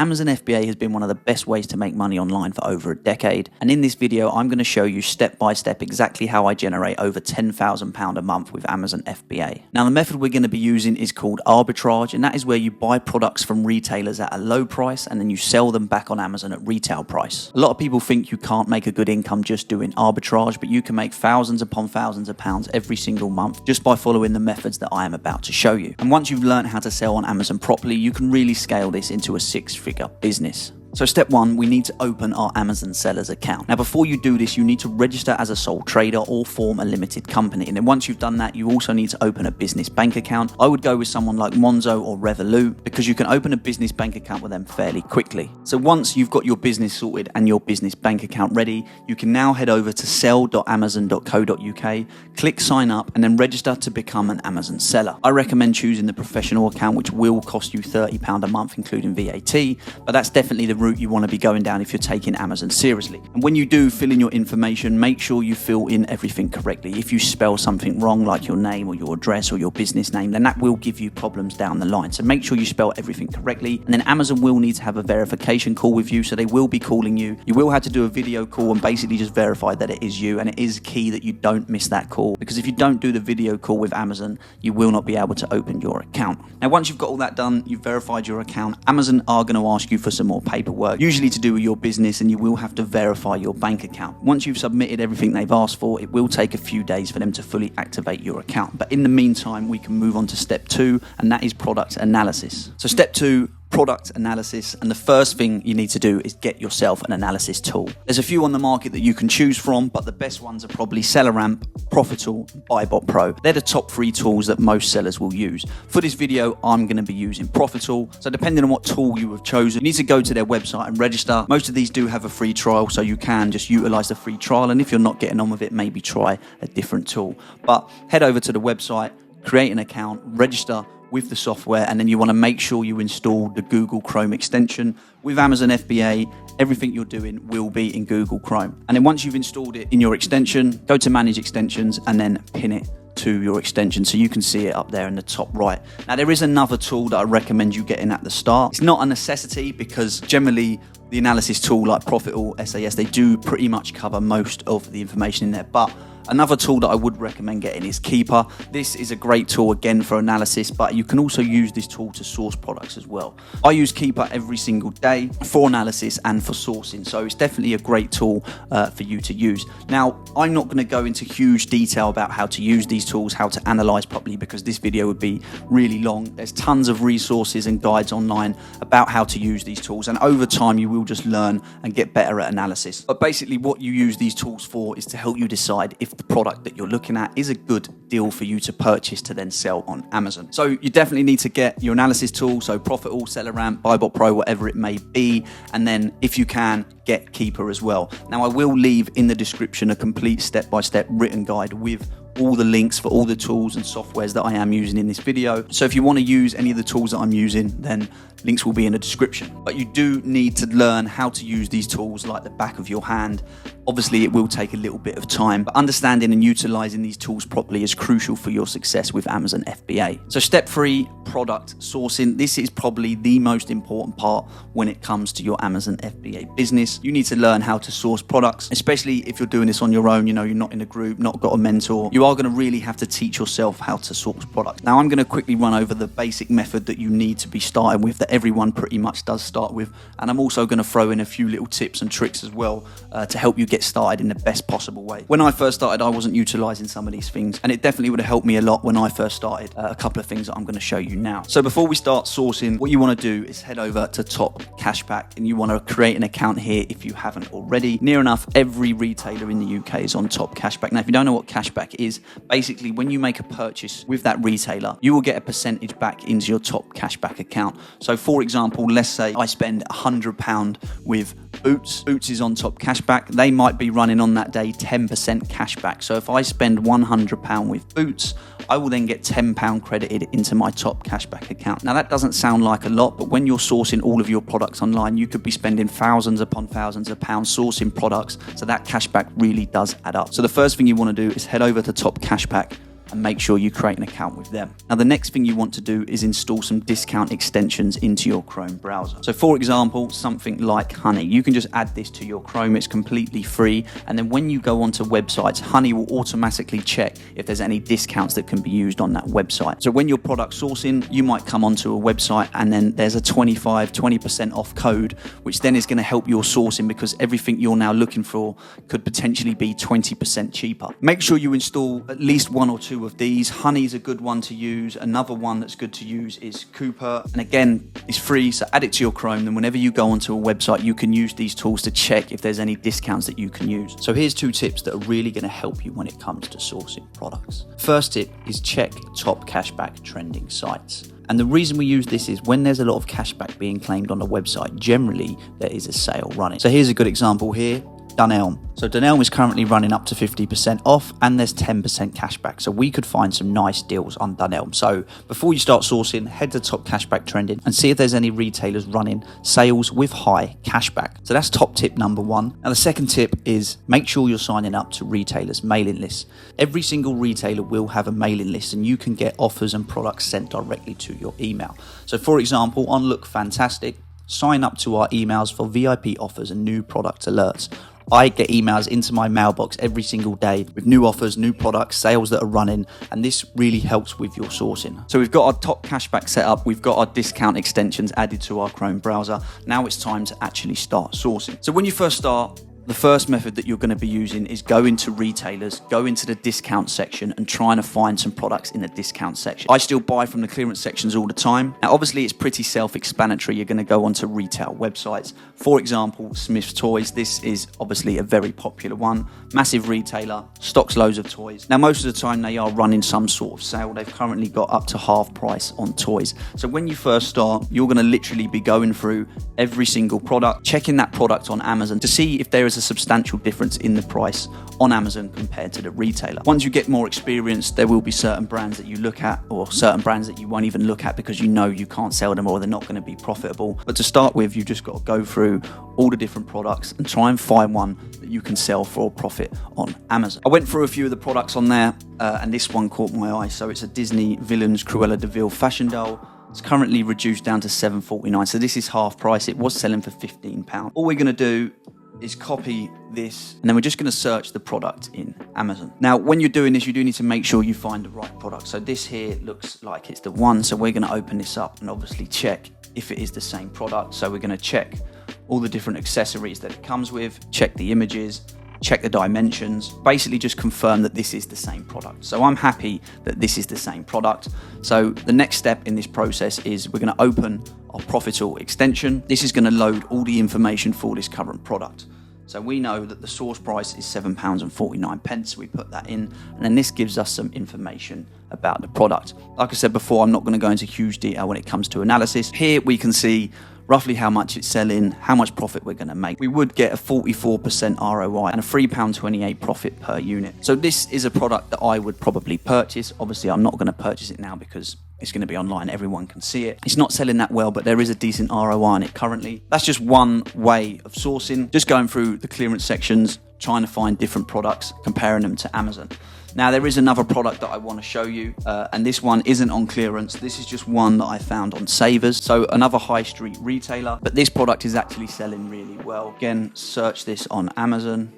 Amazon FBA has been one of the best ways to make money online for over a decade, and in this video I'm going to show you step by step exactly how I generate over £10,000 a month with Amazon FBA. Now the method we're going to be using is called arbitrage, and that is where you buy products from retailers at a low price and then you sell them back on Amazon at retail price. A lot of people think you can't make a good income just doing arbitrage, but you can make thousands upon thousands of pounds every single month just by following the methods that I am about to show you. And once you've learned how to sell on Amazon properly, you can really scale this into a six-figure business. So step one, we need to open our Amazon sellers account. Now before you do this, you need to register as a sole trader or form a limited company. And then once you've done that, you also need to open a business bank account. I would go with someone like Monzo or Revolut because you can open a business bank account with them fairly quickly. So once you've got your business sorted and your business bank account ready, you can now head over to sell.amazon.co.uk, click sign up and then register to become an Amazon seller. I recommend choosing the professional account, which will cost you £30 a month including VAT, but that's definitely the route you want to be going down if you're taking Amazon seriously. And when you do fill in your information, make sure you fill in everything correctly. If you spell something wrong, like your name or your address or your business name, then that will give you problems down the line. So make sure you spell everything correctly. And then Amazon will need to have a verification call with you. So they will be calling you. You will have to do a video call and basically just verify that it is you. And it is key that you don't miss that call, because if you don't do the video call with Amazon, you will not be able to open your account. Now, once you've got all that done, you've verified your account, Amazon are going to ask you for some more paperwork, usually to do with your business, and you will have to verify your bank account. Once you've submitted everything they've asked for, it will take a few days for them to fully activate your account. But in the meantime, we can move on to step two, and that is product analysis. So step two, product analysis, and the first thing you need to do is get yourself an analysis tool. There's a few on the market that you can choose from, but the best ones are probably SellerAmp, Profitable, and Buybot Pro. They're the top three tools that most sellers will use. For this video, I'm going to be using Profitable. So depending on what tool you have chosen, you need to go to their website and register. Most of these do have a free trial, so you can just utilize the free trial, and if you're not getting on with it, maybe try a different tool. But head over to the website, create an account, register with the software, and then you want to make sure you install the Google Chrome extension. With Amazon FBA, everything you're doing will be in Google Chrome. And then once you've installed it in your extension, go to manage extensions and then pin it to your extension so you can see it up there in the top right. Now there is another tool that I recommend you getting at the start. It's not a necessity because generally the analysis tool like Profitable, SAS, they do pretty much cover most of the information in there, but another tool that I would recommend getting is Keeper. This is a great tool again for analysis, but you can also use this tool to source products as well. I use Keeper every single day for analysis and for sourcing, so it's definitely a great tool for you to use. Now, I'm not going to go into huge detail about how to use these tools, how to analyze properly, because this video would be really long. There's tons of resources and guides online about how to use these tools, and over time you will just learn and get better at analysis. But basically what you use these tools for is to help you decide if the product that you're looking at is a good deal for you to purchase to then sell on Amazon. So you definitely need to get your analysis tool, so Profitable, SellerAmp, Buybot Pro, whatever it may be, and then if you can, get Keeper as well. Now I will leave in the description a complete step-by-step written guide with all the links for all the tools and softwares that I am using in this video. So if you want to use any of the tools that I'm using, then links will be in the description. But you do need to learn how to use these tools like the back of your hand. Obviously, it will take a little bit of time, but understanding and utilizing these tools properly is crucial for your success with Amazon FBA. So step three, product sourcing. This is probably the most important part when it comes to your Amazon FBA business. You need to learn how to source products, especially if you're doing this on your own. You know, you're not in a group, not got a mentor. You are going to really have to teach yourself how to source products. Now, I'm going to quickly run over the basic method that you need to be starting with, that everyone pretty much does start with. And I'm also going to throw in a few little tips and tricks as well to help you get started in the best possible way. When I first started, I wasn't utilizing some of these things, and it definitely would have helped me a lot when I first started. A couple of things that I'm going to show you now. So before we start sourcing, what you want to do is head over to Top Cashback, and you want to create an account here if you haven't already. Near enough every retailer in the UK is on Top Cashback. Now, if you don't know what cashback is, basically when you make a purchase with that retailer, you will get a percentage back into your Top Cashback account. So for example, let's say I spend £100 with Boots. Boots is on Top Cashback. They might be running on that day 10% cashback. So if I spend £100 with Boots, I will then get £10 credited into my Top Cashback account. Now that doesn't sound like a lot, but when you're sourcing all of your products online, you could be spending thousands upon thousands of pounds sourcing products. So that cashback really does add up. So the first thing you want to do is head over to Top Cashback, and make sure you create an account with them. Now, the next thing you want to do is install some discount extensions into your Chrome browser. So for example, something like Honey, you can just add this to your Chrome. It's completely free. And then when you go onto websites, Honey will automatically check if there's any discounts that can be used on that website. So when you're product sourcing, you might come onto a website and then there's a 20% off code, which then is going to help your sourcing because everything you're now looking for could potentially be 20% cheaper. Make sure you install at least one or two of these. Honey is a good one to use. Another one that's good to use is Cooper. And again, it's free, so add it to your Chrome. Then whenever you go onto a website, you can use these tools to check if there's any discounts that you can use. So here's 2 tips that are really going to help you when it comes to sourcing products. First tip is check top cashback trending sites. And the reason we use this is when there's a lot of cashback being claimed on a website, generally there is a sale running. So here's a good example here. Dunelm. So Dunelm is currently running up to 50% off and there's 10% cashback. So we could find some nice deals on Dunelm. So before you start sourcing, head to top cashback trending and see if there's any retailers running sales with high cashback. So that's top tip number 1. Now the second tip is make sure you're signing up to retailers' mailing lists. Every single retailer will have a mailing list and you can get offers and products sent directly to your email. So for example, on Look Fantastic, sign up to our emails for VIP offers and new product alerts. I get emails into my mailbox every single day with new offers, new products, sales that are running, and this really helps with your sourcing. So we've got our top cashback set up, we've got our discount extensions added to our Chrome browser. Now it's time to actually start sourcing. So when you first start, the first method that you're going to be using is go into retailers, go into the discount section and trying to find some products in the discount section. I still buy from the clearance sections all the time. Now, obviously, it's pretty self-explanatory. You're going to go onto retail websites. For example, Smyths Toys. This is obviously a very popular one. Massive retailer, stocks loads of toys. Now, most of the time, they are running some sort of sale. They've currently got up to half price on toys. So when you first start, you're going to literally be going through every single product, checking that product on Amazon to see if there is a substantial difference in the price on Amazon compared to the retailer. Once you get more experience, there will be certain brands that you look at or certain brands that you won't even look at because you know you can't sell them or they're not going to be profitable. But to start with, you've just got to go through all the different products and try and find one that you can sell for a profit on Amazon. I went through a few of the products on there and this one caught my eye. So it's a Disney Villains Cruella de Vil fashion doll. It's currently reduced down to $7.49. So this is half price. It was selling for £15. All we're going to do is copy this and then we're just going to search the product in Amazon. Now, when you're doing this, you do need to make sure you find the right product. So this here looks like it's the one. So we're going to open this up and obviously check if it is the same product. So we're going to check all the different accessories that it comes with, check the images, check the dimensions, basically just confirm that this is the same product. So I'm happy that this is the same product. So the next step in this process is we're going to open our Profitable extension. This is going to load all the information for this current product. So we know that the source price is £7.49. We put that in, and then this gives us some information about the product. Like I said before, I'm not going to go into huge detail when it comes to analysis. Here we can see roughly how much it's selling, how much profit we're going to make. We would get a 44% ROI and a £3.28 profit per unit. So this is a product that I would probably purchase. Obviously, I'm not going to purchase it now because it's going to be online. Everyone can see it. It's not selling that well, but there is a decent ROI on it currently. That's just one way of sourcing. Just going through the clearance sections, trying to find different products, comparing them to Amazon. Now, there is another product that I want to show you, and this one isn't on clearance. This is just one that I found on Savers, so another high street retailer, but this product is actually selling really well. Again, search this on Amazon.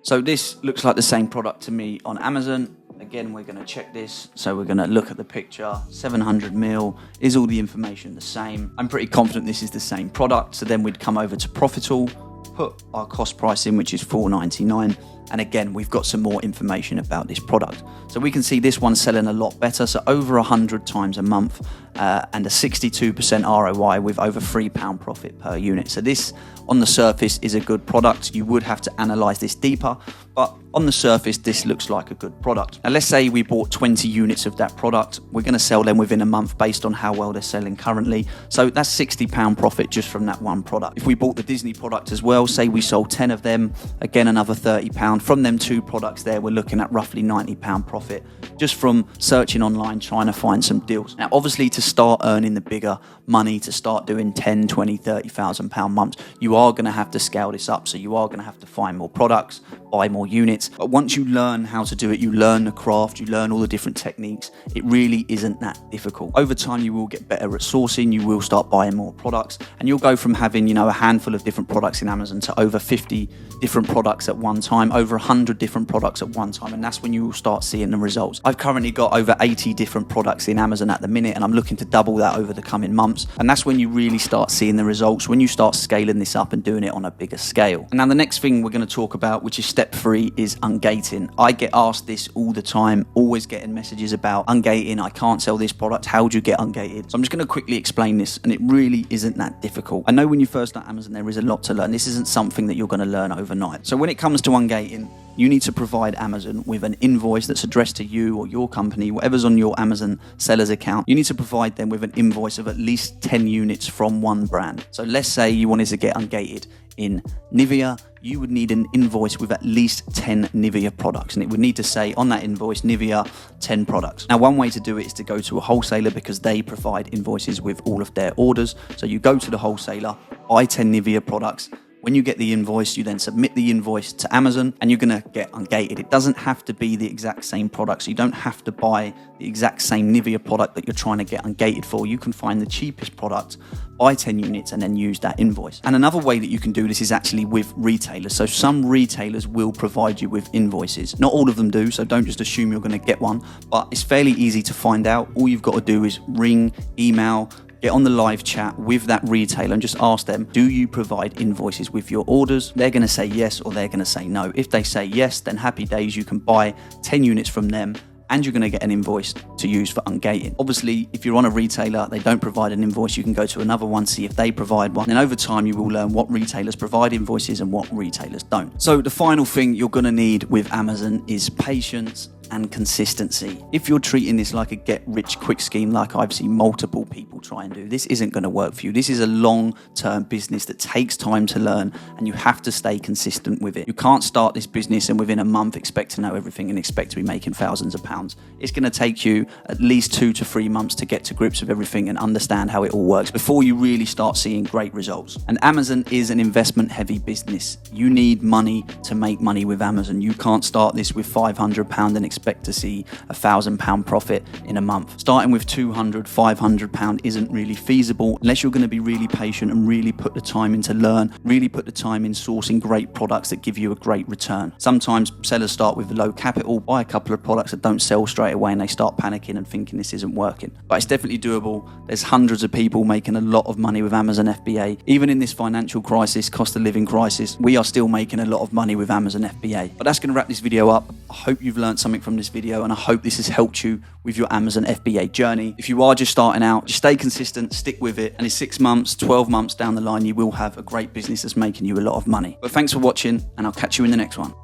So this looks like the same product to me on Amazon. Again, we're going to check this. So we're going to look at the picture, 700ml. Is all the information the same? I'm pretty confident this is the same product. So then we'd come over to Profitable, put our cost price in, which is $4.99. And again, we've got some more information about this product. So we can see this one's selling a lot better. So over 100 times a month and a 62% ROI with over £3 profit per unit. So this on the surface is a good product. You would have to analyze this deeper, but on the surface, this looks like a good product. Now, let's say we bought 20 units of that product. We're going to sell them within a month based on how well they're selling currently. So that's £60 profit just from that one product. If we bought the Disney product as well, say we sold 10 of them, again, another £30. £2. From them 2 products there, we're looking at roughly £90 profit just from searching online, trying to find some deals. Now, obviously, to start earning the bigger money, to start doing 10, 20, 30,000 pound months, you are going to have to scale this up. So you are going to have to find more products, buy more units. But once you learn how to do it, you learn the craft, you learn all the different techniques, it really isn't that difficult. Over time, you will get better at sourcing, you will start buying more products, and you'll go from having, a handful of different products in Amazon to over 50 different products at one time, over 100 different products at one time, and that's when you will start seeing the results. I've currently got over 80 different products in Amazon at the minute, and I'm looking to double that over the coming months, and that's when you really start seeing the results, when you start scaling this up and doing it on a bigger scale. And now the next thing we're going to talk about, which is step 3, is ungating. I get asked this all the time, always getting messages about ungating. I can't sell this product. How do you get ungated? So I'm just going to quickly explain this, and it really isn't that difficult. I know when you first start Amazon, there is a lot to learn. This isn't something that you're going to learn overnight. So when it comes to ungating, you need to provide Amazon with an invoice that's addressed to you or your company, whatever's on your Amazon seller's account. You need to provide them with an invoice of at least 10 units from one brand. So let's say you wanted to get ungated in Nivea, you would need an invoice with at least 10 Nivea products, and it would need to say on that invoice, Nivea 10 products. Now, one way to do it is to go to a wholesaler, because they provide invoices with all of their orders. So you go to the wholesaler, buy 10 Nivea products. When you get the invoice, you then submit the invoice to Amazon, and you're going to get ungated. It doesn't have to be the exact same product, so you don't have to buy the exact same Nivea product that you're trying to get ungated for. You can find the cheapest product, buy 10 units, and then use that invoice. And another way that you can do this is actually with retailers. So some retailers will provide you with invoices. Not all of them do, so don't just assume you're going to get one, but it's fairly easy to find out. All you've got to do is ring, email, get on the live chat with that retailer and just ask them, do you provide invoices with your orders? They're going to say yes, or they're going to say no. If they say yes, then happy days, you can buy 10 units from them, and you're going to get an invoice to use for ungating. Obviously, if you're on a retailer, they don't provide an invoice, you can go to another one, see if they provide one. And over time, you will learn what retailers provide invoices and what retailers don't. So the final thing you're going to need with Amazon is patience and consistency. If you're treating this like a get-rich-quick scheme, like I've seen multiple people try and do, this isn't going to work for you. This is a long-term business that takes time to learn, and you have to stay consistent with it. You can't start this business and within a month expect to know everything and expect to be making thousands of pounds. It's going to take you at least 2 to 3 months to get to grips with everything and understand how it all works before you really start seeing great results. And Amazon is an investment-heavy business. You need money to make money with Amazon. You can't start this with £500 and expect to see £1,000 profit in a month. Starting with £200, £500 isn't really feasible unless you're going to be really patient and really put the time in to learn, really put the time in sourcing great products that give you a great return. Sometimes sellers start with low capital, buy a couple of products that don't sell straight away, and they start panicking and thinking this isn't working. But it's definitely doable. There's hundreds of people making a lot of money with Amazon FBA. Even in this financial crisis, cost of living crisis, we are still making a lot of money with Amazon FBA. But that's going to wrap this video up. I hope you've learned something from this video, and I hope this has helped you with your Amazon FBA journey. If you are just starting out, just stay consistent, stick with it, and in 6 months, 12 months down the line, you will have a great business that's making you a lot of money. But thanks for watching, and I'll catch you in the next one.